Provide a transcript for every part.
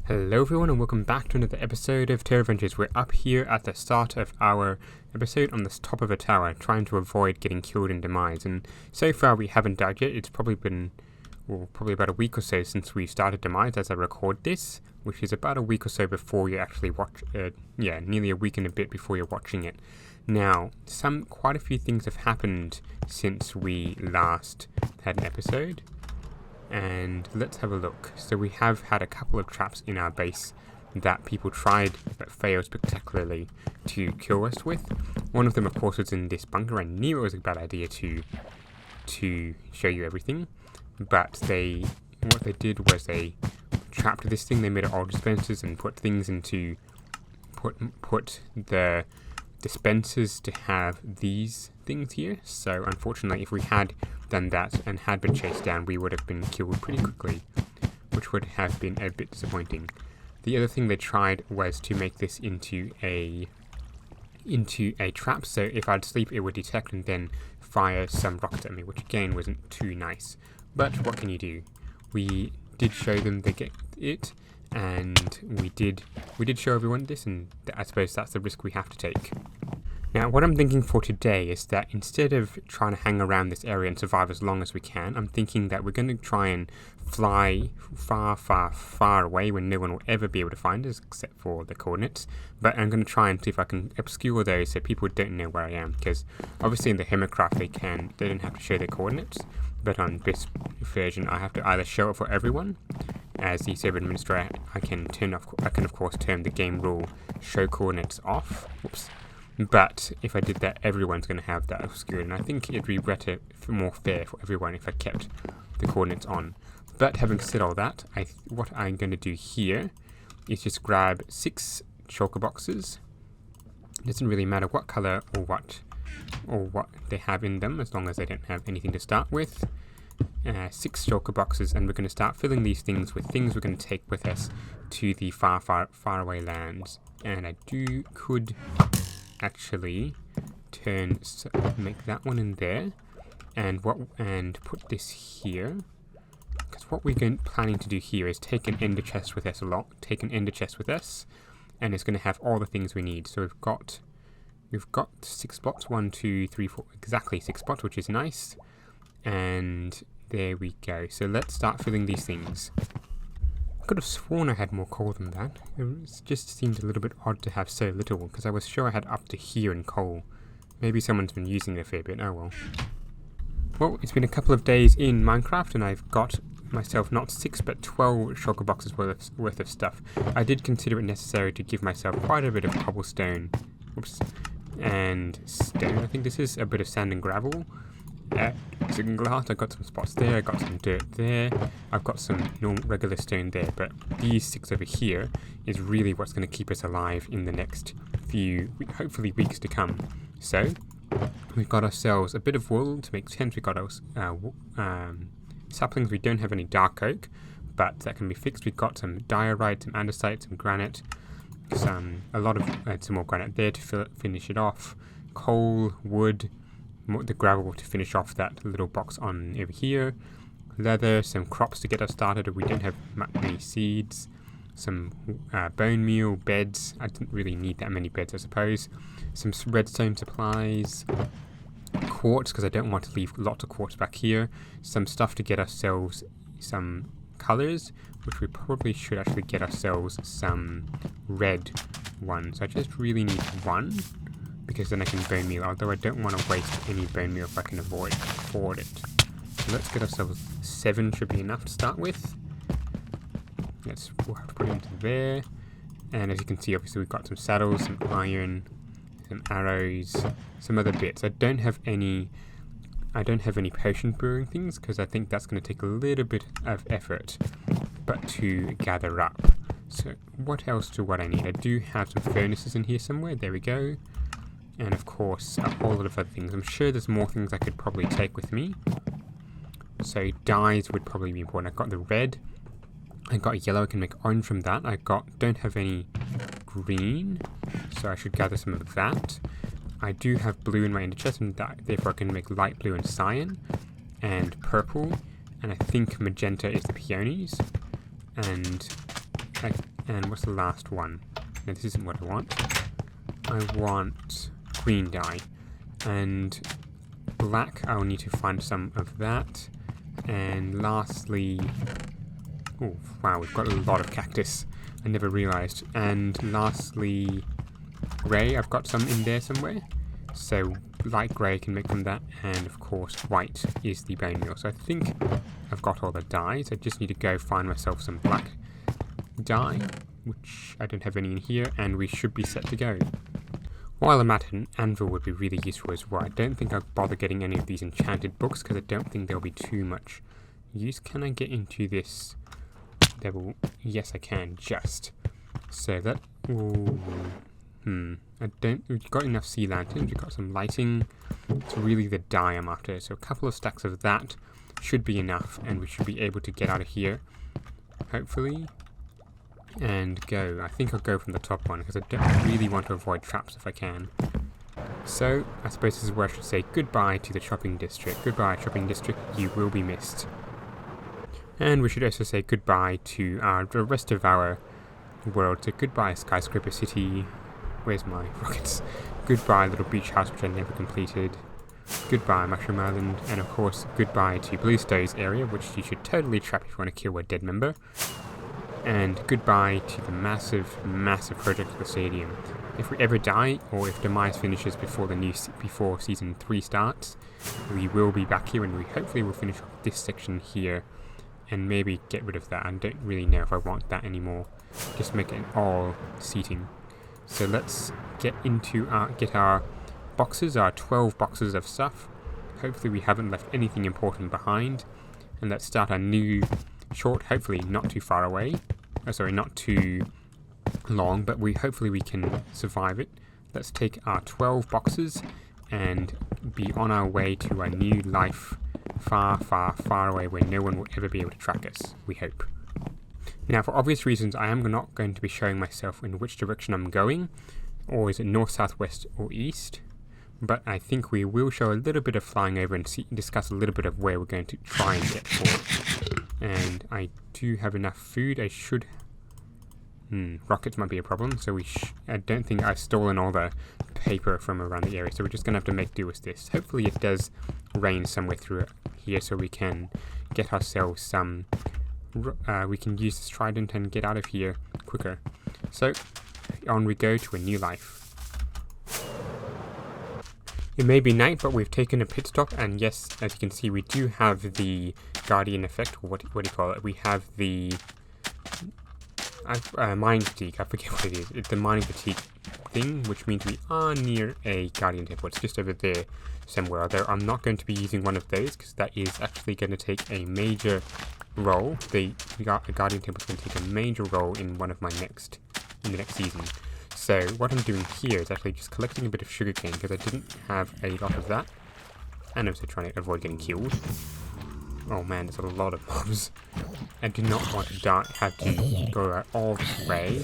Hello everyone and welcome back to another episode of TerraVentures. We're up here at the start of our episode on the top of a tower, trying to avoid getting killed in Demise. And so far we haven't died yet. It's probably been, probably about a week or so since we started Demise as I record this, which is about a week or so before you actually watch, nearly a week and a bit before you're watching it. Now, quite a few things have happened since we last had an episode. And let's have a look. So we have had a couple of traps in our base that people tried but failed spectacularly to kill us with. One of them, of course, was in this bunker. I knew it was a bad idea to show you everything, but what they did was they trapped this thing. They made it all dispensers and put things into put the dispensers to have these things here. So unfortunately, if we had done that and had been chased down, we would have been killed pretty quickly, which would have been a bit disappointing. The other thing they tried was to make this into a trap, so if I'd sleep it would detect and then fire some rockets at me, which again wasn't too nice. But what can you do? We did show them they get it, and we did show everyone this, and I suppose that's the risk we have to take. Now, what I'm thinking for today is that instead of trying to hang around this area and survive as long as we can, I'm thinking that we're going to try and fly far, far, far away when no one will ever be able to find us except for the coordinates. But I'm going to try and see if I can obscure those so people don't know where I am, because obviously in the Hermitcraft they don't have to show their coordinates, but on this version I have to either show it for everyone. As the server administrator, I can of course turn the game rule show coordinates off. Whoops. But if I did that, everyone's going to have that obscured, and I think it'd be better, more fair for everyone if I kept the coordinates on. But having said all that, what I'm going to do here is just grab 6 shulker boxes. It doesn't really matter what color or what they have in them, as long as they don't have anything to start with. 6 shulker boxes, and we're going to start filling these things with things we're going to take with us to the far, far, far away lands. And I could actually make that one in there and put this here, because what we're planning to do here is take an ender chest with us and it's going to have all the things we need. So we've got 6 spots, 1, 2, 3, 4, exactly 6 spots, which is nice. And there we go. So let's start filling these things. I could have sworn I had more coal than that. It just seemed a little bit odd to have so little, because I was sure I had up to here in coal. Maybe someone's been using it a fair bit, oh well. Well, it's been a couple of days in Minecraft and I've got myself not 6 but 12 shulker boxes worth of stuff. I did consider it necessary to give myself quite a bit of cobblestone, and stone. I think this is a bit of sand and gravel. Glass, I got some spots there, I got some dirt there, I've got some regular stone there, but these 6 over here is really what's going to keep us alive in the next few, hopefully, weeks to come. So, we've got ourselves a bit of wool to make tents, we've got our saplings. We don't have any dark oak, but that can be fixed. We've got some diorite, some andesite, some granite, some more granite there to finish it off, coal, wood, the gravel to finish off that little box on over here, leather, some crops to get us started if we don't have many seeds, some bone meal, beds. I didn't really need that many beds, I suppose, some redstone supplies, quartz, because I don't want to leave lots of quartz back here, some stuff to get ourselves some colors, which we probably should actually get ourselves some red ones. I just really need 1, because then I can bone meal, although I don't want to waste any bone meal if I can afford it. So let's get ourselves 7, should be enough to start with. We'll have to put it into there. And as you can see, obviously we've got some saddles, some iron, some arrows, some other bits. I don't have any potion brewing things, because I think that's going to take a little bit of effort but to gather up. So what else do I need? I do have some furnaces in here somewhere, there we go. And of course, a whole lot of other things. I'm sure there's more things I could probably take with me. So dyes would probably be important. I've got the red. I got yellow. I can make orange from that. Don't have any green, so I should gather some of that. I do have blue in my ender chest, and therefore I can make light blue and cyan, and purple, and I think magenta is the peonies. And And what's the last one? No, this isn't what I want. I want green dye. And black, I'll need to find some of that. And lastly... oh, wow, we've got a lot of cactus. I never realised. And lastly, grey, I've got some in there somewhere. So light grey can make from that, and of course white is the bone meal. So I think I've got all the dyes. I just need to go find myself some black dye, which I don't have any in here, and we should be set to go. While I'm at it, an anvil would be really useful as well. I don't think I'll bother getting any of these enchanted books because I don't think there'll be too much use. Can I get into this devil? Yes, I can, just. So that... ooh, I don't... we've got enough sea lanterns, we've got some lighting. It's really the dye I'm after. So a couple of stacks of that should be enough, and we should be able to get out of here, hopefully, and go. I think I'll go from the top one, because I don't really want to avoid traps if I can. So, I suppose this is where I should say goodbye to the shopping district. Goodbye, shopping district, you will be missed. And we should also say goodbye to the rest of our world. So goodbye, Skyscraper City. Where's my rockets? Goodbye, Little Beach House, which I never completed. Goodbye, Mushroom Island. And of course, goodbye to Bluestones area, which you should totally trap if you want to kill a dead member. And goodbye to the massive, massive project of the stadium. If we ever die, or if Demise finishes before Season 3 starts, we will be back here, and we hopefully will finish off this section here, and maybe get rid of that. I don't really know if I want that anymore. Just make it all seating. So let's get our boxes, our 12 boxes of stuff. Hopefully we haven't left anything important behind. And let's start a new short, hopefully not too far away. Oh, sorry, not too long, but hopefully we can survive it. Let's take our 12 boxes and be on our way to a new life far, far, far away where no one will ever be able to track us, we hope. Now, for obvious reasons, I am not going to be showing myself in which direction I'm going, or is it north, south, west, or east, but I think we will show a little bit of flying over and discuss a little bit of where we're going to try and get for. And I do have enough food. I should... rockets might be a problem, so I don't think I've stolen all the paper from around the area, so we're just going to have to make do with this. Hopefully it does rain somewhere through here so we can get ourselves some... we can use this trident and get out of here quicker. So, on we go to a new life. It may be night, but we've taken a pit stop, and yes, as you can see, we do have the Guardian effect, or what do you call it? We have the mining fatigue, I forget what it is. It's the mining fatigue thing, which means we are near a Guardian temple. It's just over there somewhere, although I'm not going to be using one of those, because that is actually going to take a major role. The Guardian temple is going to take a major role in the next season. So what I'm doing here is actually just collecting a bit of sugarcane, because I didn't have a lot of that, and also trying to avoid getting killed. Oh man, there's a lot of mobs. I do not want to have to go all this way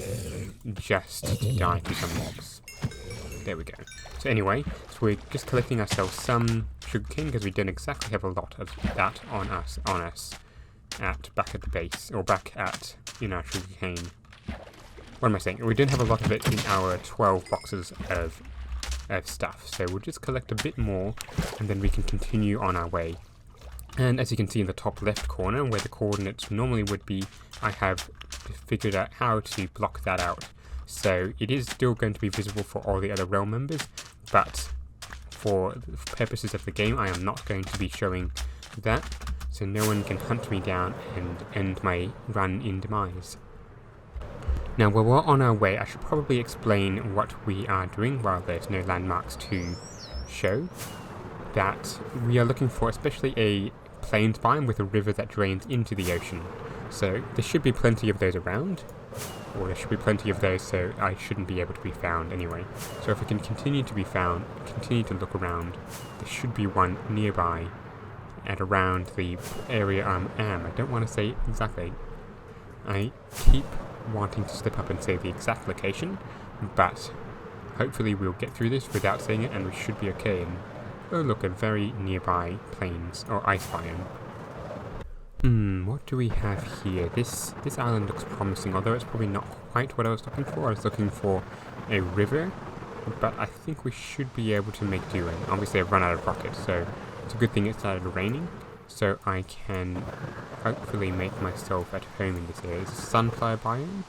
just to die to some mobs. There we go. So anyway, so we're just collecting ourselves some sugarcane, because we don't exactly have a lot of that on us back at the base, or back at in our sugarcane. What am I saying? We didn't have a lot of it in our 12 boxes of stuff, so we'll just collect a bit more, and then we can continue on our way. And as you can see in the top left corner, where the coordinates normally would be, I have figured out how to block that out. So it is still going to be visible for all the other realm members, but for the purposes of the game, I am not going to be showing that, so no one can hunt me down and end my run in Demise. Now, while we're on our way, I should probably explain what we are doing while there's no landmarks to show. That we are looking for especially a plains biome with a river that drains into the ocean. So there should be plenty of those around, or there should be plenty of those, so I shouldn't be able to be found anyway. So if we can continue to be found, continue to look around, there should be one nearby at around the area I am. I don't want to say exactly. I keep wanting to slip up and say the exact location, but hopefully we'll get through this without saying it, and we should be okay. And oh look, a very nearby plains or ice biome. What do we have here? This island looks promising, although it's probably not quite what I was looking for. I was looking for a river, but I think we should be able to make do. And obviously I've run out of rockets, so it's a good thing it started raining, so I can hopefully make myself at home in this area. It's a sunflower biome,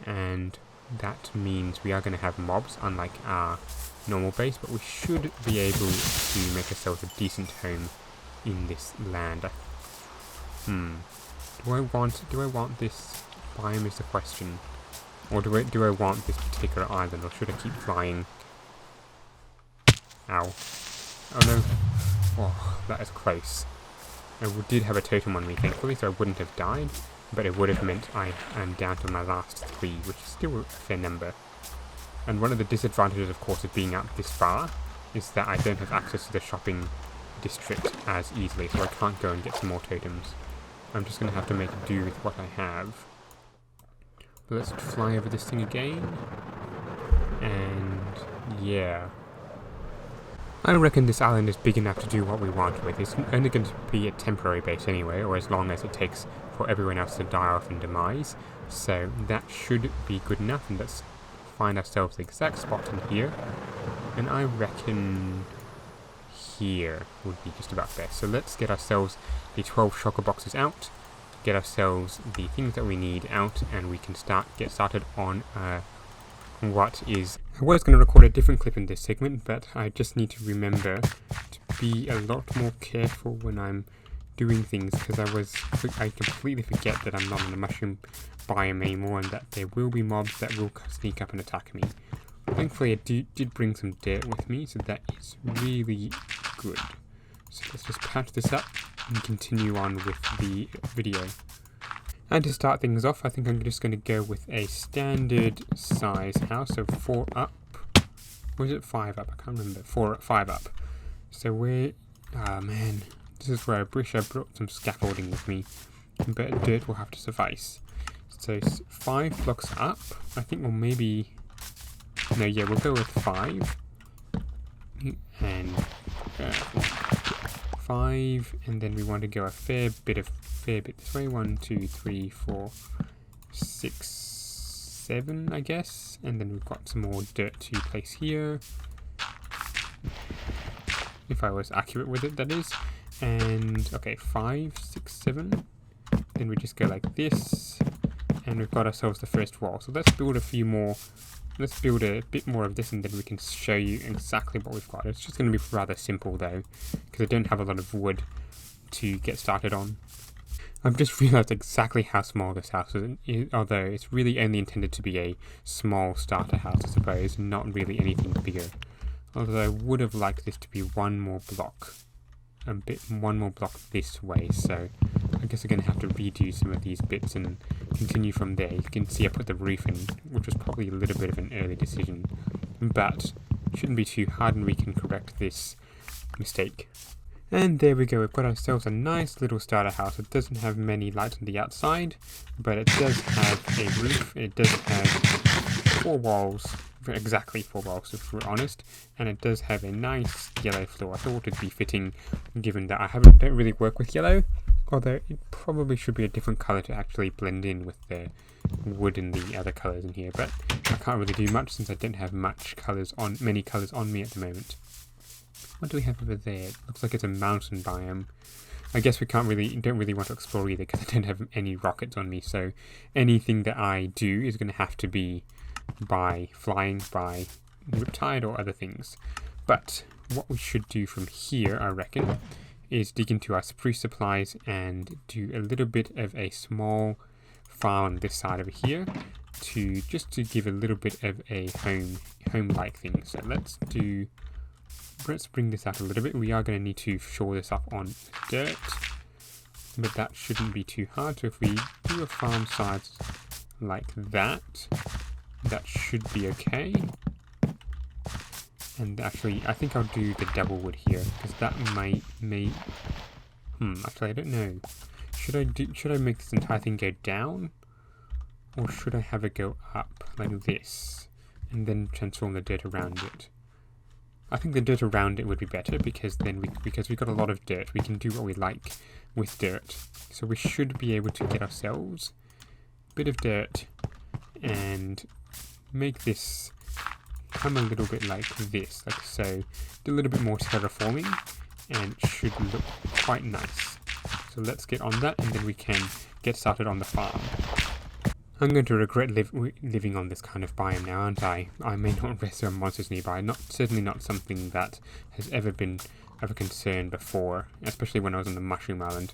and that means we are going to have mobs, unlike our normal base, but we should be able to make ourselves a decent home in this land. Do I want this biome is the question, or do I want this particular island, or should I keep flying? Ow! Oh no! Oh, that is close. I did have a totem on me, thankfully, so I wouldn't have died, but it would have meant I am down to my last 3, which is still a fair number. And one of the disadvantages, of course, of being out this far is that I don't have access to the shopping district as easily, so I can't go and get some more totems. I'm just going to have to make do with what I have. But let's fly over this thing again. And yeah. I reckon this island is big enough to do what we want with. It's only going to be a temporary base anyway, or as long as it takes for everyone else to die off in Demise. So that should be good enough, and let's find ourselves the exact spot in here. And I reckon here would be just about best. So let's get ourselves the 12 shulker boxes out, get ourselves the things that we need out, and we can get started on what is... I was going to record a different clip in this segment, but I just need to remember to be a lot more careful when I'm doing things, because I completely forget that I'm not in a mushroom biome anymore, and that there will be mobs that will sneak up and attack me. Thankfully I did bring some dirt with me, so that is really good. So let's just patch this up and continue on with the video. And to start things off, I think I'm just going to go with a standard size house, so 4 up. Or is it 5 up? I can't remember. 5 up. So we're... ah man, this is where I wish I brought some scaffolding with me, but dirt will have to suffice. So 5 blocks up. I think we'll maybe... no, yeah, we'll go with 5. And 5, and then we want to go a fair bit this way. 1, 2, 3, 4, 6, 7, I guess. And then we've got some more dirt to place here. If I was accurate with it, that is. And okay, 5, 6, 7. Then we just go like this, and we've got ourselves the first wall. So let's build a few more. Let's build a bit more of this, and then we can show you exactly what we've got. It's just going to be rather simple though, because I don't have a lot of wood to get started on. I've just realised exactly how small this house is, although it's really only intended to be a small starter house, I suppose, not really anything bigger. Although I would have liked this to be one more block this way, so I guess I'm going to have to redo some of these bits and continue from there. You can see I put the roof in, which was probably a little bit of an early decision, but it shouldn't be too hard, and we can correct this mistake. And there we go, we've got ourselves a nice little starter house. It doesn't have many lights on the outside, but it does have a roof. It does have 4 walls, exactly 4 walls if we're honest, and it does have a nice yellow floor. I thought it'd be fitting, given that I don't really work with yellow, although it probably should be a different colour to actually blend in with the wood and the other colours in here, but I can't really do much since I don't have many colours on me at the moment. What do we have over there? It looks like it's a mountain biome. I guess we don't really want to explore either, because I don't have any rockets on me, so anything that I do is going to have to be by flying, by riptide or other things. But what we should do from here, I reckon, is dig into our spruce supplies and do a little bit of a small farm on this side over here, to give a little bit of a home-like thing. So let's bring this out a little bit. We are going to need to shore this up on dirt, but that shouldn't be too hard. So if we do a farm size like that, that should be okay. And actually, I think I'll do the double wood here, because that may actually I don't know. Should I make this entire thing go down, or should I have it go up like this and then transform the dirt around it? I think the dirt around it would be better because then because we've got a lot of dirt, we can do what we like with dirt. So we should be able to get ourselves a bit of dirt and make this come a little bit like this, like so. Do a little bit more terraforming and it should look quite nice. So let's get on that and then we can get started on the farm. I'm going to regret living on this kind of biome now, aren't I? I may not rest on monsters nearby, certainly not something that has ever been of a concern before, especially when I was on the Mushroom Island.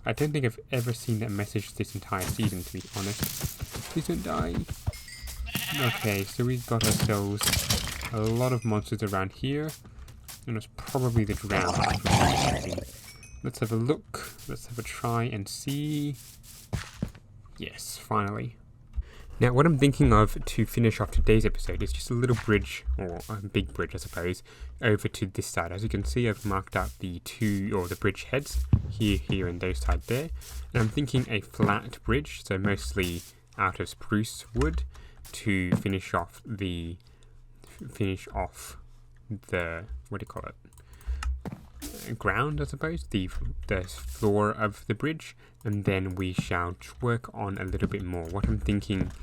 I don't think I've ever seen that message this entire season, to be honest. Please don't die. Okay, so we've got ourselves a lot of monsters around here, and it's probably the drowned. Let's have a look, let's have a try and see. Yes, finally. Now, what I'm thinking of to finish off today's episode is just a little bridge, or a big bridge, I suppose, over to this side. As you can see, I've marked out the the bridge heads, here, and those side there. And I'm thinking a flat bridge, so mostly out of spruce wood, to finish off the, what do you call it? Ground, I suppose, the floor of the bridge, and then we shall work on a little bit more. What I'm thinking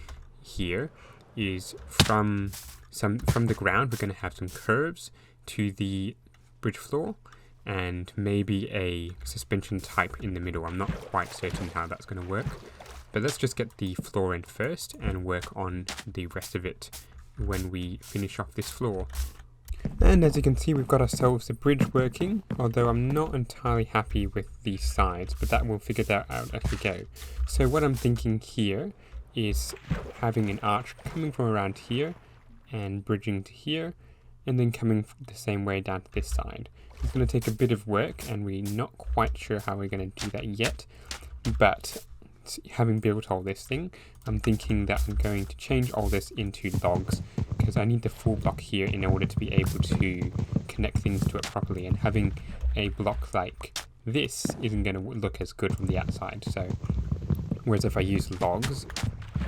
here is from the ground we're going to have some curves to the bridge floor and maybe a suspension type in the middle. I'm not quite certain how that's going to work, but let's just get the floor in first and work on the rest of it when we finish off this floor. And as you can see, we've got ourselves the bridge working, although I'm not entirely happy with the sides, but that we'll figure that out as we go. So what I'm thinking here is having an arch coming from around here and bridging to here, and then coming the same way down to this side. It's going to take a bit of work, and we're not quite sure how we're going to do that yet, but having built all this thing, I'm thinking that I'm going to change all this into logs, because I need the full block here in order to be able to connect things to it properly, and having a block like this isn't going to look as good from the outside. So whereas if I use logs,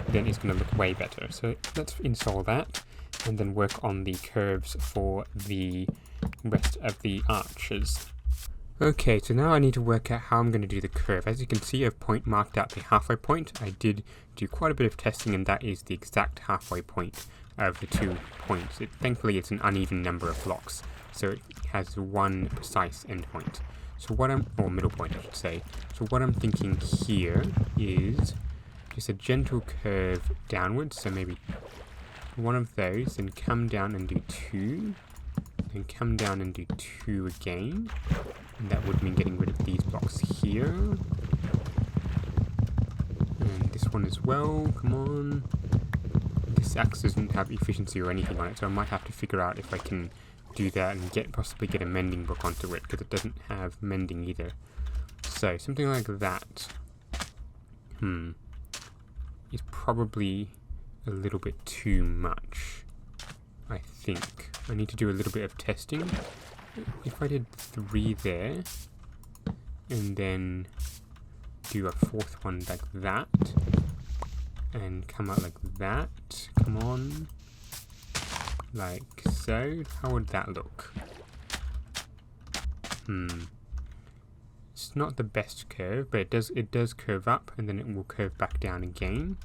then it's going to look way better. So let's install that and then work on the curves for the rest of the arches. Okay, so now I need to work out how I'm going to do the curve. As you can see, I've marked out the halfway point. I did do quite a bit of testing, and that is the exact halfway point of the 2 points. Thankfully, it's an uneven number of blocks, so it has one precise endpoint. So or middle point, I should say. So what I'm thinking here is just a gentle curve downwards. So maybe one of those, then come down and do 2, then come down and do 2 again. And that would mean getting rid of these blocks here. And this one as well, come on. This axe doesn't have efficiency or anything on it, so I might have to figure out if I can do that and possibly get a mending book onto it, because it doesn't have mending either. So something like that is probably a little bit too much, I think. I need to do a little bit of testing. If I did 3 there, and then do a 4th one like that, and come out like that, come on, like so, how would that look? It's not the best curve, but it does curve up, and then it will curve back down again.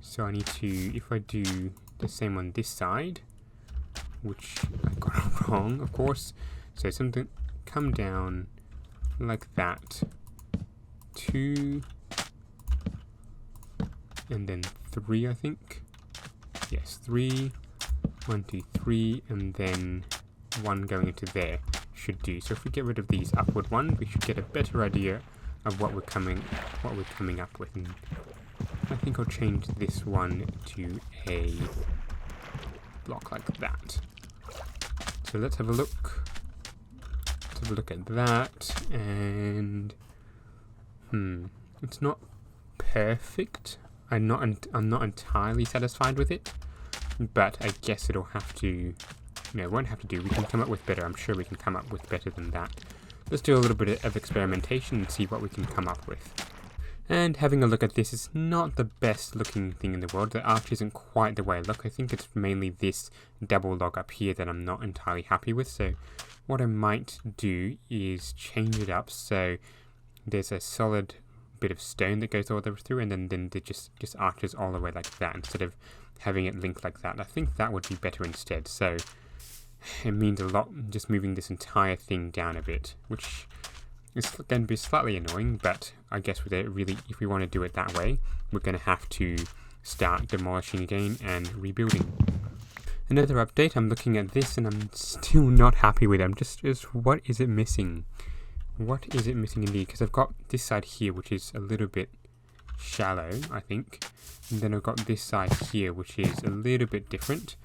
So I need to, if I do the same on this side, which I got wrong, of course. So something come down like that, 2, and then 3, I think. Yes, 3, 1, 2, 3, and then 1 going into there should do. So if we get rid of these upward ones, we should get a better idea of what we're coming up with. And I think I'll change this one to a block like that. So let's have a look. Let's have a look at that, and it's not perfect. I'm not entirely satisfied with it, but I guess it'll have to. No, it won't have to do. We can come up with better. I'm sure we can come up with better than that. Let's do a little bit of experimentation and see what we can come up with. And having a look at this, it's not the best looking thing in the world. The arch isn't quite the way I look. I think it's mainly this double log up here that I'm not entirely happy with. So what I might do is change it up so there's a solid bit of stone that goes all the way through, and then it just arches all the way like that instead of having it linked like that. I think that would be better instead. So it means a lot just moving this entire thing down a bit, which it's going to be slightly annoying, but I guess if we want to do it that way, we're going to have to start demolishing again and rebuilding. Another update, I'm looking at this and I'm still not happy with it. I'm just what is it missing? What is it missing indeed? Because I've got this side here, which is a little bit shallow, I think. And then I've got this side here, which is a little bit different.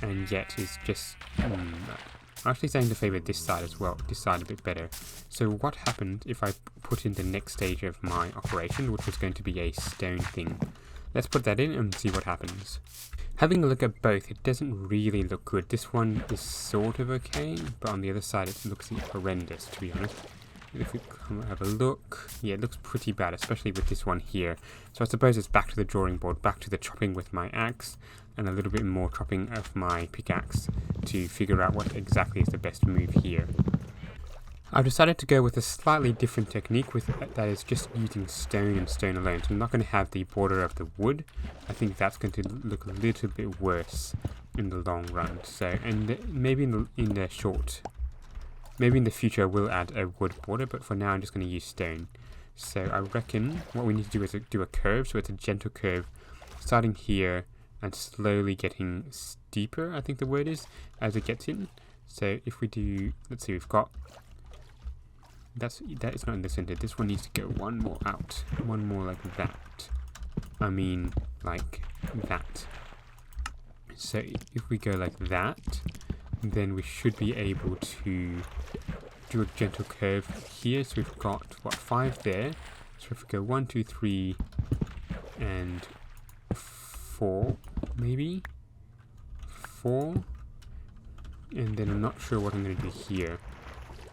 And yet is just... I'm actually starting to favour this side as well, this side a bit better. So what happened if I put in the next stage of my operation, which was going to be a stone thing? Let's put that in and see what happens. Having a look at both, it doesn't really look good. This one is sort of okay, but on the other side it looks horrendous, to be honest. If we come have a look, yeah, it looks pretty bad, especially with this one here. So I suppose it's back to the drawing board, back to the chopping with my axe, and a little bit more chopping of my pickaxe to figure out what exactly is the best move here. I've decided to go with a slightly different technique that is just using stone and stone alone. So I'm not going to have the border of the wood. I think that's going to look a little bit worse in the long run. So, and maybe in the future I will add a wood border, but for now I'm just going to use stone. So I reckon what we need to do is do a curve. So it's a gentle curve starting here and slowly getting steeper, I think the word is, as it gets in. So if we do, let's see, we've got, that is not in the center. This one needs to go one more out, one more like that. I mean, like that. So if we go like that, then we should be able to do a gentle curve here. So we've got, what, 5 there. So if we go 1, 2, 3, and 4, maybe 4, and then I'm not sure what I'm going to do here.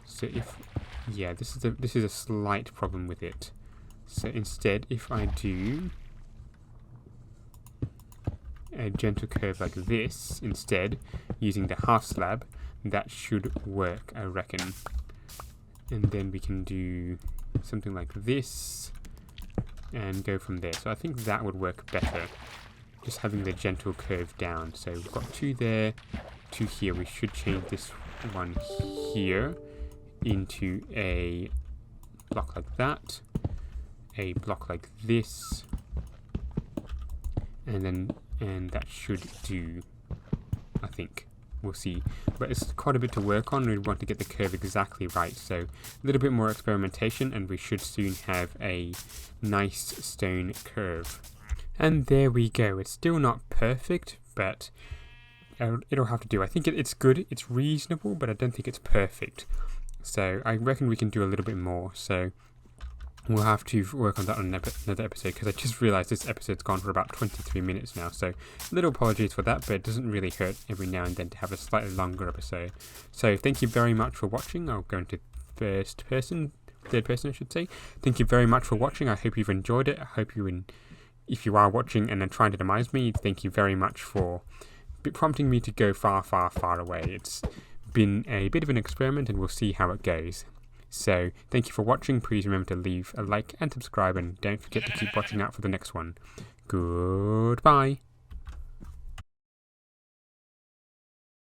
So if, yeah, this is a slight problem with it. So instead, if I do a gentle curve like this instead, using the half slab, that should work, I reckon. And then we can do something like this and go from there. So I think that would work better, just having the gentle curve down. So we've got 2 there, 2 here. We should change this one here into a block like that, a block like this, and that should do, I think. We'll see, but it's quite a bit to work on. We want to get the curve exactly right, so a little bit more experimentation and we should soon have a nice stone curve. And there we go. It's still not perfect, but it'll have to do. I think it's good, it's reasonable, but I don't think it's perfect. So I reckon we can do a little bit more, so we'll have to work on that on another episode, because I just realised this episode's gone for about 23 minutes now, so little apologies for that, but it doesn't really hurt every now and then to have a slightly longer episode. So thank you very much for watching. I'll go into third person I should say. Thank you very much for watching. I hope you've enjoyed it. I hope if you are watching and then trying to demise me, thank you very much for prompting me to go far, far, far away. It's been a bit of an experiment and we'll see how it goes. So, thank you for watching. Please remember to leave a like and subscribe, and don't forget to keep watching out for the next one. Goodbye.